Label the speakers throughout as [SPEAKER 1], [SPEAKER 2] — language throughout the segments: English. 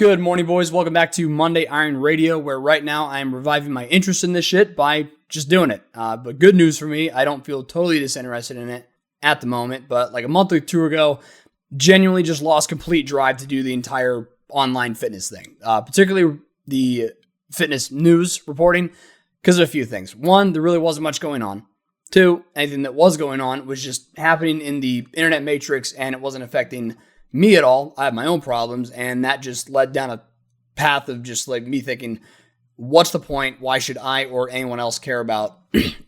[SPEAKER 1] Good morning, boys. Welcome back to Monday Iron Radio, where right now I am reviving my interest in this shit by just doing it. But good news for me, I don't feel totally disinterested in it at the moment, but like a month or two ago, genuinely just lost complete drive to do the entire online fitness thing, particularly the fitness news reporting, because of a few things. One, there really wasn't much going on. Two, anything that was going on was just happening in the internet matrix and it wasn't affecting me at all. I have my own problems, and that just led down a path of just like me thinking, what's the point? Why should I or anyone else care about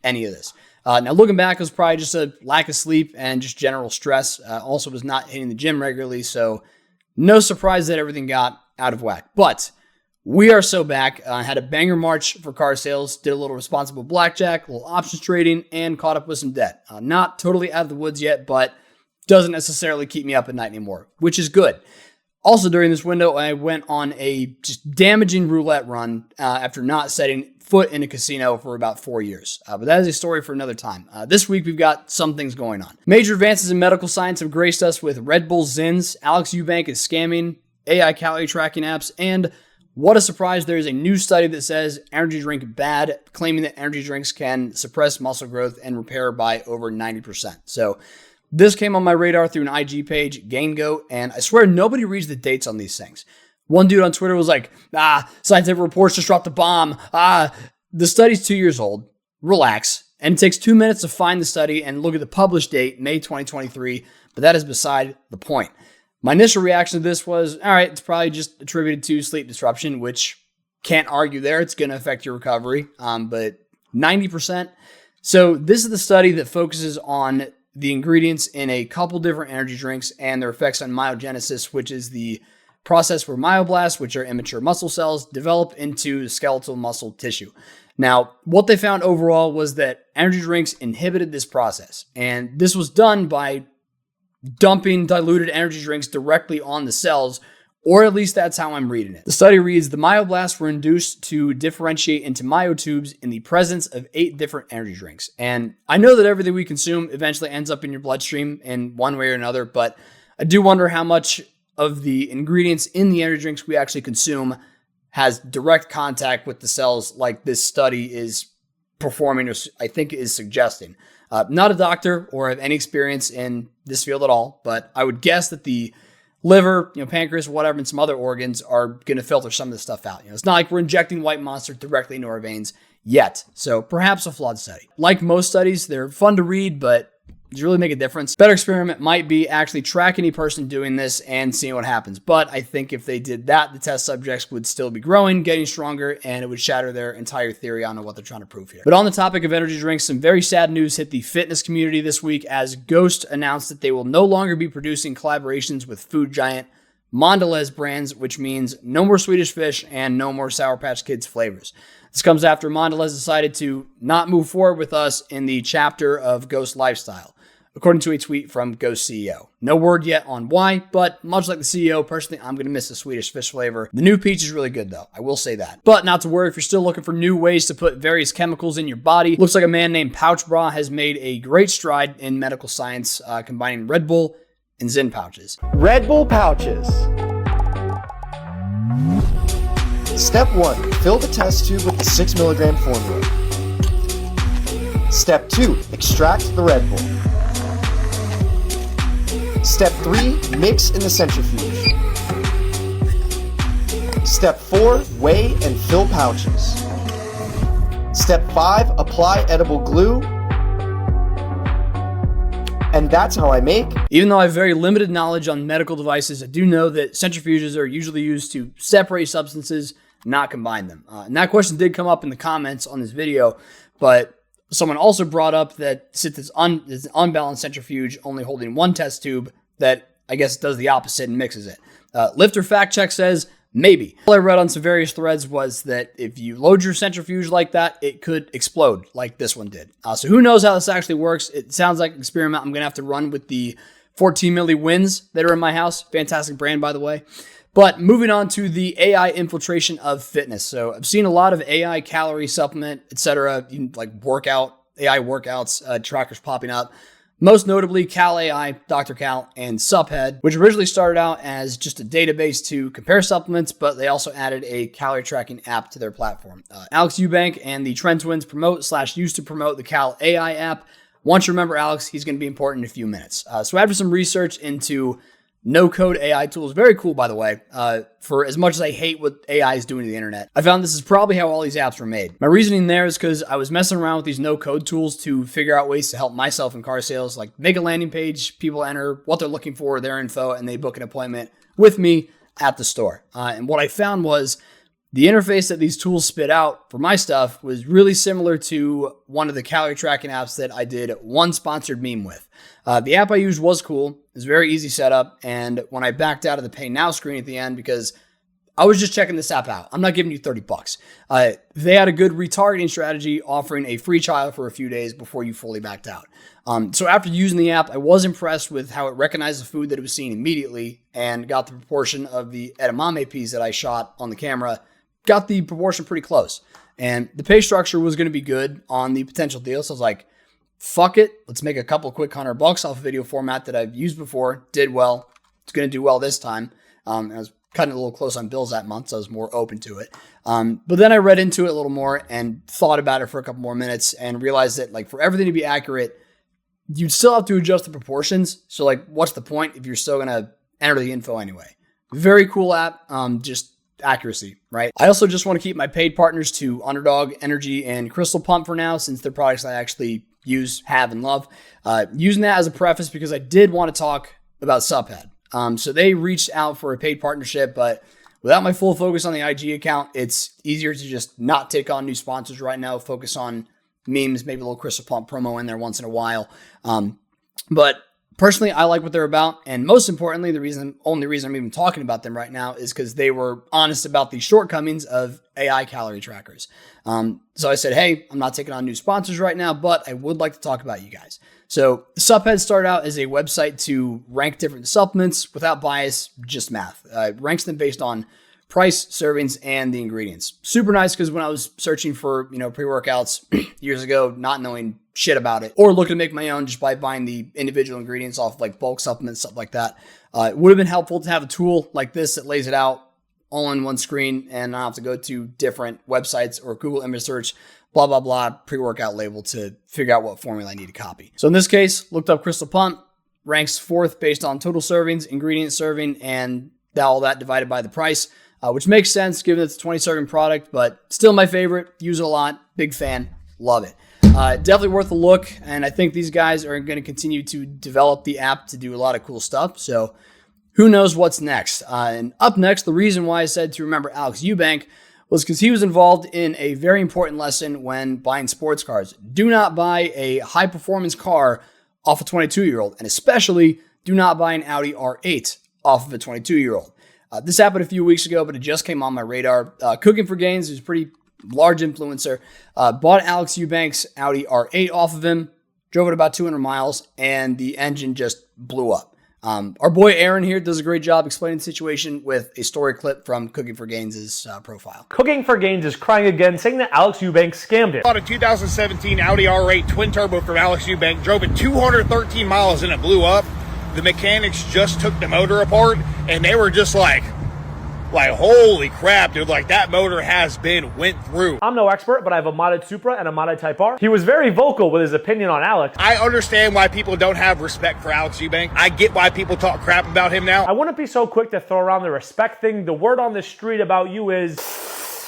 [SPEAKER 1] any of this? Now, looking back, it was probably just a lack of sleep and just general stress. Also was not hitting the gym regularly, so no surprise that everything got out of whack. But we are so back. Had a banger March for car sales, did a little responsible blackjack, a little options trading, and caught up with some debt. Not totally out of the woods yet, but doesn't necessarily keep me up at night anymore, which is good. Also, during this window, I went on a just damaging roulette run after not setting foot in a casino for about 4 years. But that is a story for another time. This week, we've got some things going on. Major advances in medical science have graced us with Red Bull Zins, Alex Eubanks is scamming, AI calorie tracking apps, and what a surprise, there is a new study that says energy drink bad, claiming that energy drinks can suppress muscle growth and repair by over 90%. So this came on my radar through an IG page, GainGoat, and I swear nobody reads the dates on these things. One dude on Twitter was like, scientific reports just dropped a bomb. The study's 2 years old. Relax. And it takes 2 minutes to find the study and look at the published date, May 2023, but that is beside the point. My initial reaction to this was, all right, it's probably just attributed to sleep disruption, which can't argue there. It's going to affect your recovery, but 90%. So this is the study that focuses on the ingredients in a couple different energy drinks and their effects on myogenesis, which is the process where myoblasts, which are immature muscle cells, develop into skeletal muscle tissue. Now, what they found overall was that energy drinks inhibited this process, and this was done by dumping diluted energy drinks directly on the cells, or at least that's how I'm reading it. The study reads, the myoblasts were induced to differentiate into myotubes in the presence of 8 different energy drinks. And I know that everything we consume eventually ends up in your bloodstream in one way or another, but I do wonder how much of the ingredients in the energy drinks we actually consume has direct contact with the cells like this study is performing, or I think is suggesting. Not a doctor or have any experience in this field at all, but I would guess that the liver, pancreas, whatever, and some other organs are going to filter some of this stuff out. It's not like we're injecting White Monster directly into our veins yet. So perhaps a flawed study. Like most studies, they're fun to read, but does it really make a difference? Better experiment might be actually tracking a person doing this and seeing what happens. But I think if they did that, the test subjects would still be growing, getting stronger, and it would shatter their entire theory on what they're trying to prove here. But on the topic of energy drinks, some very sad news hit the fitness community this week as Ghost announced that they will no longer be producing collaborations with food giant Mondelez brands, which means no more Swedish Fish and no more Sour Patch Kids flavors. This comes after Mondelez decided to not move forward with us in the chapter of Ghost Lifestyle, according to a tweet from Ghost CEO. No word yet on why, but much like the CEO, personally, I'm going to miss the Swedish Fish flavor. The new peach is really good, though. I will say that. But not to worry, if you're still looking for new ways to put various chemicals in your body, looks like a man named Pouch Bra has made a great stride in medical science, combining Red Bull and Zyn pouches.
[SPEAKER 2] Red Bull pouches. Step 1. Fill the test tube with the 6 milligram formula. Step 2. Extract the Red Bull. Step 3, mix in the centrifuge. Step 4, weigh and fill pouches. Step 5, apply edible glue. And that's how I make.
[SPEAKER 1] Even though I have very limited knowledge on medical devices, I do know that centrifuges are usually used to separate substances, not combine them. And that question did come up in the comments on this video, but someone also brought up that since it's an unbalanced centrifuge only holding one test tube, that I guess does the opposite and mixes it. Lifter Fact Check says maybe. All I read on some various threads was that if you load your centrifuge like that, it could explode like this one did. So who knows how this actually works? It sounds like an experiment I'm going to have to run with the 14 milli Wins that are in my house. Fantastic brand, by the way. But moving on to the AI infiltration of fitness. So I've seen a lot of AI calorie supplement, etc., like AI workouts, trackers popping up. Most notably Cal AI, Dr. Cal, and Subhead, which originally started out as just a database to compare supplements, but they also added a calorie tracking app to their platform. Alex Eubank and the Trend Twins used to promote the Cal AI app. Once you remember Alex, he's going to be important in a few minutes. So after some research into no-code AI tools, very cool, by the way, for as much as I hate what AI is doing to the internet, I found this is probably how all these apps were made. My reasoning there is because I was messing around with these no-code tools to figure out ways to help myself in car sales, like make a landing page, people enter what they're looking for, their info, and they book an appointment with me at the store. And what I found was the interface that these tools spit out for my stuff was really similar to one of the calorie tracking apps that I did one sponsored meme with. The app I used was cool. It was very easy setup. And when I backed out of the pay now screen at the end, because I was just checking this app out, I'm not giving you $30. They had a good retargeting strategy offering a free trial for a few days before you fully backed out. So after using the app, I was impressed with how it recognized the food that it was seeing immediately and got the proportion of the edamame peas that I shot on the camera, got the proportion pretty close. And the pay structure was going to be good on the potential deal. So I was like, fuck it. Let's make a couple quick $100 off a video format that I've used before. Did well. It's going to do well this time. I was cutting a little close on bills that month, so I was more open to it. But then I read into it a little more and thought about it for a couple more minutes and realized that like for everything to be accurate, you'd still have to adjust the proportions. So like, what's the point if you're still going to enter the info anyway? Very cool app. Just accuracy, right? I also just want to keep my paid partners to Underdog, Energy, and Crystal Pump for now, since they're products I actually use, have, and love. Using that as a preface because I did want to talk about Subhead. So they reached out for a paid partnership, but without my full focus on the IG account, it's easier to just not take on new sponsors right now, focus on memes, maybe a little Crystal Pump promo in there once in a while. But personally, I like what they're about. And most importantly, only reason I'm even talking about them right now is because they were honest about the shortcomings of AI calorie trackers. So I said, hey, I'm not taking on new sponsors right now, but I would like to talk about you guys. So Subhead started out as a website to rank different supplements without bias, just math. Ranks them based on price, servings, and the ingredients. Super nice because when I was searching for, pre-workouts years ago, not knowing shit about it, or looking to make my own just by buying the individual ingredients off like bulk supplements, stuff like that, it would have been helpful to have a tool like this that lays it out all on one screen and not have to go to different websites or Google image search, blah, blah, blah, pre-workout label to figure out what formula I need to copy. So in this case, looked up Crystal Pump, ranks 4th based on total servings, ingredient serving, and all that divided by the price, which makes sense given it's a 20 serving product, but still my favorite. Use it a lot. Big fan. Love it. Definitely worth a look. And I think these guys are going to continue to develop the app to do a lot of cool stuff. So who knows what's next? And up next, the reason why I said to remember Alex Eubank was because he was involved in a very important lesson when buying sports cars. Do not buy a high performance car off a 22-year-old, and especially do not buy an Audi R8 off of a 22-year-old. This happened a few weeks ago, but it just came on my radar. Cooking for Gains, who's a pretty large influencer, bought Alex Eubanks' Audi R8 off of him, drove it about 200 miles, and the engine just blew up. Our boy Aaron here does a great job explaining the situation with a story clip from Cooking for Gains' profile.
[SPEAKER 3] Cooking for Gains is crying again, saying that Alex Eubanks scammed him.
[SPEAKER 4] Bought a 2017 Audi R8 twin turbo from Alex Eubank, drove it 213 miles and it blew up. The mechanics just took the motor apart and they were just like holy crap, dude, like that motor has been went through.
[SPEAKER 3] I'm no expert, but I have a modded Supra and a modded Type R. He was very vocal with his opinion on Alex.
[SPEAKER 4] I understand why people don't have respect for Alex Eubank. I get why people talk crap about him now.
[SPEAKER 3] I wouldn't be so quick to throw around the respect thing. The word on the street about you is,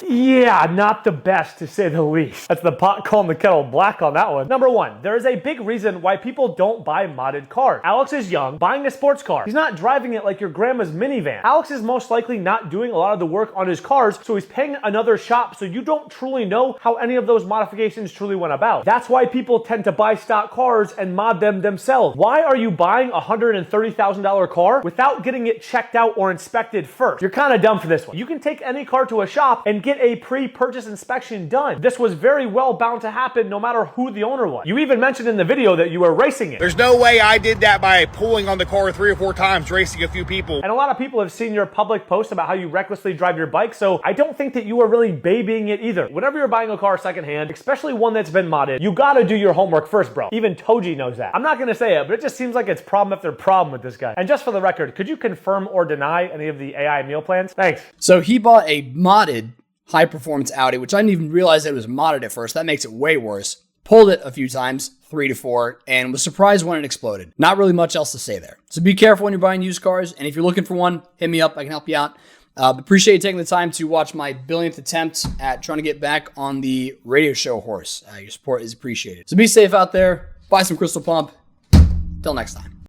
[SPEAKER 3] yeah, not the best to say the least. That's the pot calling the kettle black on that one. Number one, there is a big reason why people don't buy modded cars. Alex is young, buying a sports car. He's not driving it like your grandma's minivan. Alex is most likely not doing a lot of the work on his cars, so he's paying another shop, so you don't truly know how any of those modifications truly went about. That's why people tend to buy stock cars and mod them themselves. Why are you buying a $130,000 car without getting it checked out or inspected first? You're kind of dumb for this one. You can take any car to a shop and get a pre-purchase inspection done. This was very well bound to happen no matter who the owner was. You even mentioned in the video that you were racing it.
[SPEAKER 4] There's no way I did that by pulling on the car 3 or 4 times, racing a few people.
[SPEAKER 3] And a lot of people have seen your public posts about how you recklessly drive your bike, so I don't think that you are really babying it either. Whenever you're buying a car secondhand, especially one that's been modded, you gotta do your homework first, bro. Even Toji knows that. I'm not gonna say it, but it just seems like it's problem after problem with this guy. And just for the record, could you confirm or deny any of the AI meal plans? Thanks.
[SPEAKER 1] So he bought a modded high-performance Audi, which I didn't even realize that it was modded at first. That makes it way worse. Pulled it a few times, 3 to 4, and was surprised when it exploded. Not really much else to say there. So be careful when you're buying used cars, and if you're looking for one, hit me up. I can help you out. Appreciate you taking the time to watch my billionth attempt at trying to get back on the radio show horse. Your support is appreciated. So be safe out there. Buy some Crystal Pump. Till next time.